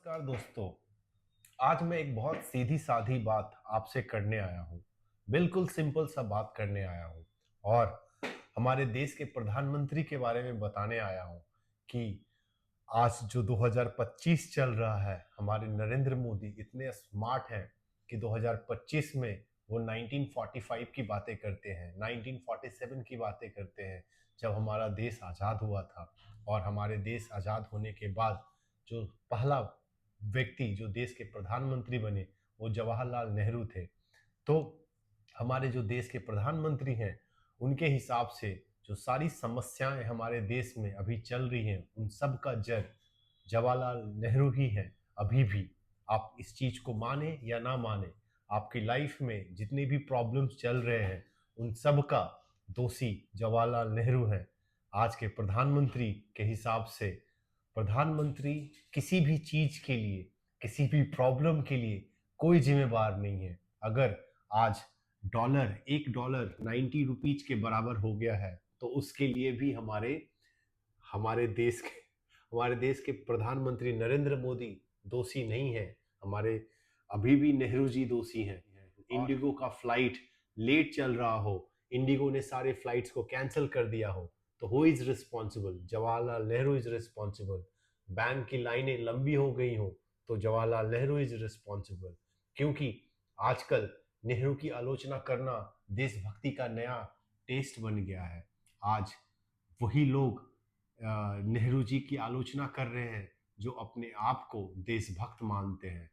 नमस्कार दोस्तों। आज मैं एक बहुत सीधी सादी बात आपसे करने आया हूँ। बिल्कुल सिंपल सा बात करने आया हूँ और हमारे देश के प्रधानमंत्री के बारे में बताने आया हूँ कि आज जो 2025 चल रहा है, हमारे नरेंद्र मोदी इतने स्मार्ट हैं कि 2025 में वो 1945 की बातें करते हैं, 1947 की बातें करते हैं, जब हमारा देश आज़ाद हुआ था। और हमारे देश आज़ाद होने के बाद जो पहला व्यक्ति जो देश के प्रधानमंत्री बने, वो जवाहरलाल नेहरू थे। तो हमारे जो देश के प्रधानमंत्री हैं, उनके हिसाब से जो सारी समस्याएं हमारे देश में अभी चल रही हैं, उन सब का जड़ जवाहरलाल नेहरू ही हैं। अभी भी आप इस चीज को माने या ना माने, आपकी लाइफ में जितने भी प्रॉब्लम्स चल रहे हैं, उन सब का दोषी जवाहरलाल नेहरू हैं। आज के प्रधानमंत्री के हिसाब से प्रधानमंत्री किसी भी चीज के लिए, किसी भी प्रॉब्लम के लिए कोई जिम्मेवार नहीं है। अगर आज $1 90 रुपीज के बराबर हो गया है, तो उसके लिए भी हमारे हमारे देश के हमारे देश के प्रधानमंत्री नरेंद्र मोदी दोषी नहीं है। हमारे अभी भी नेहरू जी दोषी हैं। इंडिगो का फ्लाइट लेट चल रहा हो, इंडिगो ने सारे फ्लाइट्स को कैंसिल कर दिया हो, तो who is responsible? Jawaharlal Nehru is responsible. Bank की लाइनें लंबी हो गई हो, तो जवाहरलाल नेहरू इज रिस्पॉन्सिबल। क्योंकि आजकल नेहरू की आलोचना करना देशभक्ति का नया टेस्ट बन गया है। आज वही लोग नेहरू जी की आलोचना कर रहे हैं जो अपने आप को देशभक्त मानते हैं।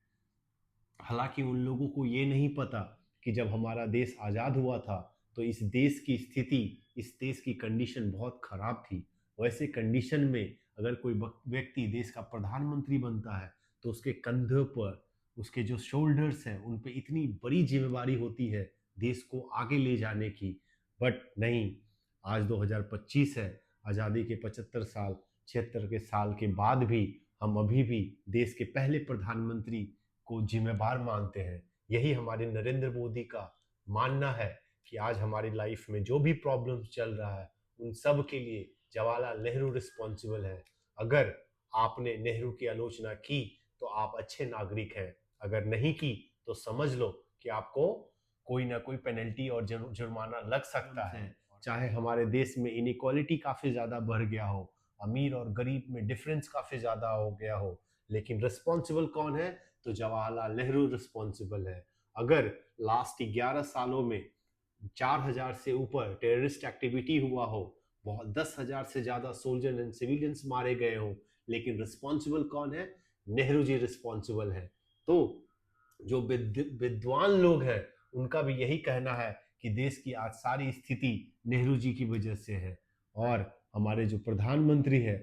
हालांकि उन लोगों को ये नहीं पता कि जब हमारा देश आज़ाद हुआ था, तो इस देश की स्थिति, इस देश की कंडीशन बहुत खराब थी। वैसे कंडीशन में अगर कोई व्यक्ति देश का प्रधानमंत्री बनता है, तो उसके कंधों पर, उसके जो शोल्डर्स हैं, उन पे इतनी बड़ी जिम्मेवारी होती है देश को आगे ले जाने की। बट नहीं, आज 2025 है, आज़ादी के 75 साल, 76 के साल के बाद भी हम अभी भी देश के पहले प्रधानमंत्री को जिम्मेवार मानते हैं। यही हमारे नरेंद्र मोदी का मानना है कि आज हमारी लाइफ में जो भी प्रॉब्लम्स चल रहा है, उन सब के लिए जवाहरलाल नेहरू रिस्पॉन्सिबल है। अगर आपने नेहरू की आलोचना की, तो आप अच्छे नागरिक हैं। अगर नहीं की, तो समझ लो कि आपको कोई ना कोई पेनल्टी और जुर्माना लग सकता है। चाहे हमारे देश में इनइक्वालिटी काफी ज्यादा बढ़ गया हो, अमीर और गरीब में डिफरेंस काफी ज्यादा हो गया हो, लेकिन रिस्पॉन्सिबल कौन है? तो जवाहरलाल नेहरू रिस्पॉन्सिबल है। अगर लास्ट 11 सालों में 4,000 से ऊपर टेररिस्ट एक्टिविटी हुआ हो, बहुत 10,000 से ज्यादा सोल्जर एंड सिविलियंस मारे गए हो, लेकिन रिस्पॉन्सिबल कौन है? नेहरू जी रिस्पॉन्सिबल है। तो जो विद्वान लोग हैं, उनका भी यही कहना है कि देश की आज सारी स्थिति नेहरू जी की वजह से है। और हमारे जो प्रधानमंत्री है,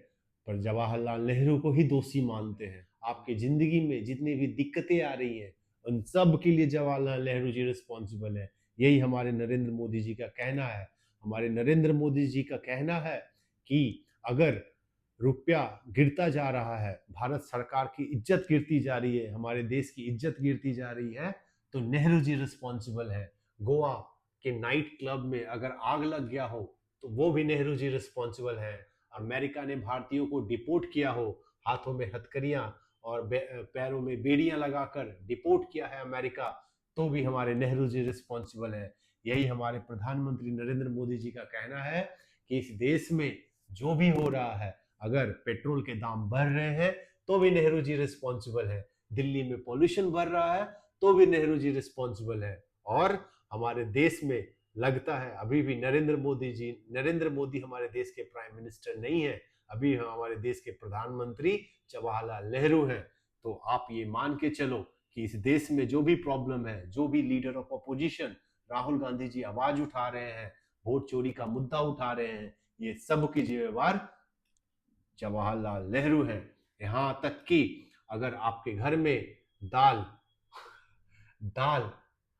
पर जवाहरलाल नेहरू को ही दोषी मानते हैं। आपकी जिंदगी में जितनी भी दिक्कतें आ रही हैं, उन सब के लिए जवाहरलाल नेहरू जी रिस्पॉन्सिबल है। यही हमारे नरेंद्र मोदी जी का कहना है। हमारे नरेंद्र मोदी जी का कहना है कि अगर रुपया गिरता जा रहा है, भारत सरकार की इज्जत गिरती जा रही है, हमारे देश की इज्जत गिरती जा रही है, तो नेहरू जी रिस्पॉन्सिबल है। गोवा के नाइट क्लब में अगर आग लग गया हो, तो वो भी नेहरू जी रिस्पॉन्सिबल है। अमेरिका ने भारतीयों को डिपोर्ट किया हो, हाथों में हथकड़ियां और पैरों में बेड़ियां लगाकर डिपोर्ट किया है अमेरिका, तो भी हमारे नेहरू जी रिस्पॉन्सिबल है। यही हमारे प्रधानमंत्री नरेंद्र मोदी जी का कहना है कि इस देश में जो भी हो रहा है, अगर पेट्रोल के दाम बढ़ रहे हैं, तो भी नेहरू जी रिस्पॉन्सिबल है। दिल्ली में पॉल्यूशन बढ़ रहा है, तो भी नेहरू जी रिस्पॉन्सिबल है। और हमारे देश में लगता है अभी भी नरेंद्र मोदी हमारे देश के प्राइम मिनिस्टर नहीं है, अभी हमारे देश के प्रधानमंत्री जवाहरलाल नेहरू हैं। तो आप ये मान के चलो कि इस देश में जो भी प्रॉब्लम है, जो भी leader of opposition Rahul Gandhi ji आवाज उठा रहे हैं, वोट चोरी का मुद्दा उठा रहे हैं, ये सब की जिम्मेवार जवाहरलाल नेहरू हैं। यहां तक कि अगर आपके घर में दाल दाल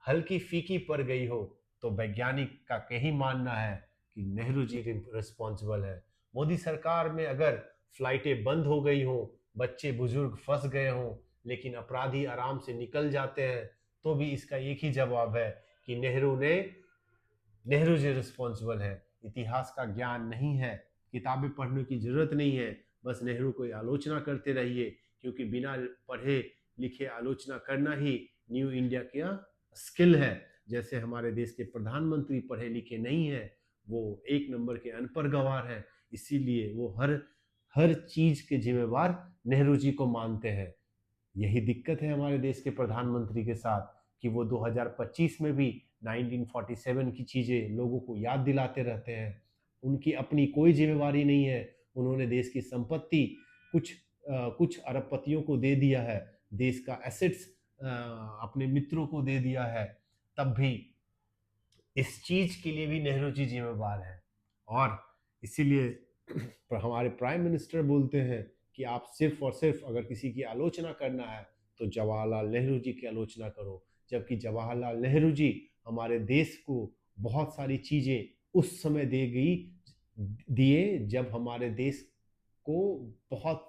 हल्की फीकी पड़ गई हो, तो वैज्ञानिक का यही मानना है कि नेहरू जी रिस्पॉन्सिबल है। मोदी सरकार में अगर फ्लाइटें बंद हो गई हो, बच्चे बुजुर्ग फंस गए हों, लेकिन अपराधी आराम से निकल जाते हैं, तो भी इसका एक ही जवाब है कि नेहरू जी रिस्पॉन्सिबल है। इतिहास का ज्ञान नहीं है, किताबें पढ़ने की जरूरत नहीं है, बस नेहरू को आलोचना करते रहिए क्योंकि बिना पढ़े लिखे आलोचना करना ही न्यू इंडिया का स्किल है। जैसे हमारे देश के प्रधानमंत्री पढ़े लिखे नहीं है, वो एक नंबर के अनपढ़ गवार है, इसीलिए वो हर हर चीज के जिम्मेवार नेहरू जी को मानते हैं। यही दिक्कत है हमारे देश के प्रधानमंत्री के साथ कि वो 2025 में भी 1947 की चीजें लोगों को याद दिलाते रहते हैं। उनकी अपनी कोई जिम्मेवारी नहीं है। उन्होंने देश की संपत्ति कुछ अरबपतियों को दे दिया है, देश का एसेट्स अपने मित्रों को दे दिया है। तब भी इस चीज के लिए भी नेहरू जी जिम्मेवार हैं। और इसीलिए हमारे प्राइम मिनिस्टर बोलते हैं कि आप सिर्फ और सिर्फ अगर किसी की आलोचना करना है तो जवाहरलाल नेहरू जी की आलोचना करो। जबकि जवाहरलाल नेहरू जी हमारे देश को बहुत सारी चीजें उस समय दे गई दिए जब हमारे देश को बहुत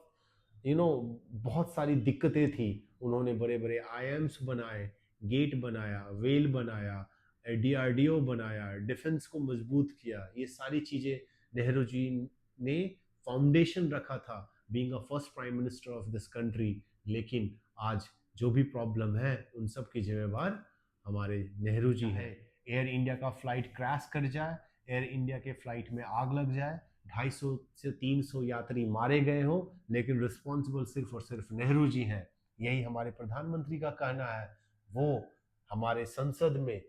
बहुत सारी दिक्कतें थी। उन्होंने बड़े बड़े आईएम्स बनाए, गेट बनाया, वेल बनाया, डीआरडीओ बनाया, डिफेंस को मजबूत किया। ये सारी चीजें नेहरू जी ने फाउंडेशन रखा था being a first prime minister of this country. लेकिन आज जो भी प्रॉब्लम है उन सब की जिम्मेवार हमारे नेहरू जी हैं। एयर इंडिया का फ्लाइट क्रैश कर जाए, एयर इंडिया के फ्लाइट में आग लग जाए, 250 से 300 यात्री मारे गए हों, लेकिन रिस्पॉन्सिबल सिर्फ और सिर्फ नेहरू जी हैं। यही हमारे प्रधानमंत्री का कहना है। वो हमारे संसद में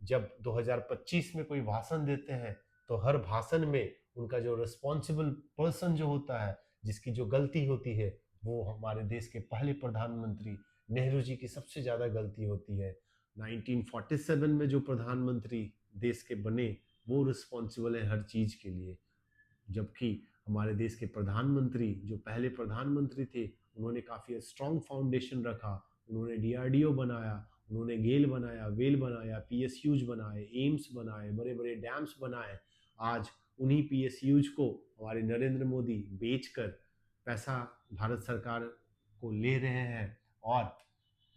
जब 2025 में कोई भाषण देते हैं तो हर भाषण में उनका जो रिस्पॉन्सिबल पर्सन जो होता है, जिसकी जो गलती होती है, वो हमारे देश के पहले प्रधानमंत्री नेहरू जी की सबसे ज़्यादा गलती होती है। 1947 में जो प्रधानमंत्री देश के बने वो रिस्पॉन्सिबल है हर चीज़ के लिए। जबकि हमारे देश के प्रधानमंत्री जो पहले प्रधानमंत्री थे उन्होंने काफ़ी स्ट्रॉन्ग फाउंडेशन रखा। उन्होंने डीआरडीओ बनाया, उन्होंने गेल बनाया, वेल बनाया, पीएसयूज बनाए, एम्स बनाए, बड़े बड़े डैम्स बनाए। आज उन्हीं पीएसयूज को हमारे नरेंद्र मोदी बेचकर पैसा भारत सरकार को ले रहे हैं और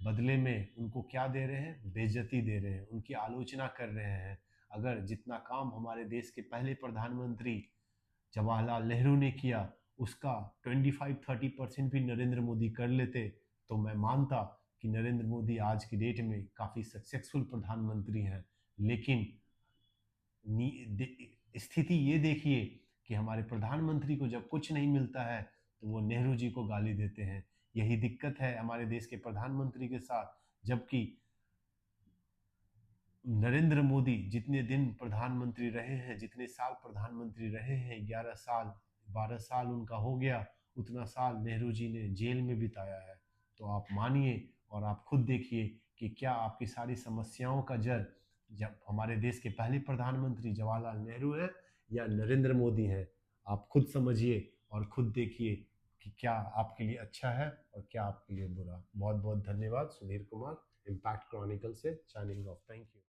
बदले में उनको क्या दे रहे हैं? बेइज्जती दे रहे हैं, उनकी आलोचना कर रहे हैं। अगर जितना काम हमारे देश के पहले प्रधानमंत्री जवाहरलाल नेहरू ने किया उसका 25-30% भी नरेंद्र मोदी कर लेते तो मैं मानता कि नरेंद्र मोदी आज की डेट में काफ़ी सक्सेसफुल प्रधानमंत्री हैं। लेकिन स्थिति ये देखिए कि हमारे प्रधानमंत्री को जब कुछ नहीं मिलता है तो वो नेहरू जी को गाली देते हैं। यही दिक्कत है हमारे देश के प्रधानमंत्री के साथ। जबकि नरेंद्र मोदी जितने दिन प्रधानमंत्री रहे हैं, जितने साल प्रधानमंत्री रहे हैं, 11 साल 12 साल उनका हो गया, उतना साल नेहरू जी ने जेल में बिताया है। तो आप मानिए और आप खुद देखिए कि क्या आपकी सारी समस्याओं का जड़ जब हमारे देश के पहले प्रधानमंत्री जवाहरलाल नेहरू है या नरेंद्र मोदी है। आप खुद समझिए और खुद देखिए कि क्या आपके लिए अच्छा है और क्या आपके लिए बुरा। बहुत बहुत धन्यवाद। सुधीर कुमार, इम्पैक्ट क्रॉनिकल से साइनिंग ऑफ। Thank you.